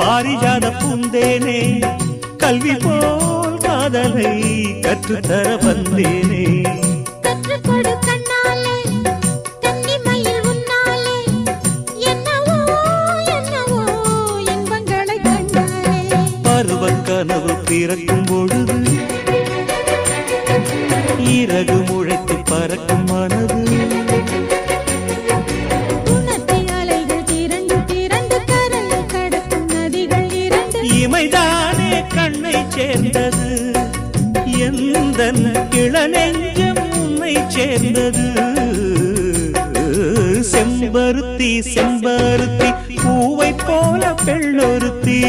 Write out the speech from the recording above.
பாரிஜாத பூந்தேனே கல்வி போல் காதலை கற்றுத்தர வந்தேனே கற்றுக்கொடு கண்ணாலே கன்னிமயில் உன்னாலே என்னவோ என்னவோ இன்பங்களை கண்டாலே பருவக் கனவு பிறக்கும் பொழுது இறகு முளைத்து பறக்கும் மனது உணர்த்தி அலைகள் திரண்டு திரண்டு கரையை கடக்கும் நதிகள் இரண்டு இமைதானே கண்ணை சேர்ந்தது எந்தன் இளநெஞ்சம் உன்னை சேர்ந்தது செம்பருத்தி செம்பருத்தி பூவை போல பெண்ணொருத்தி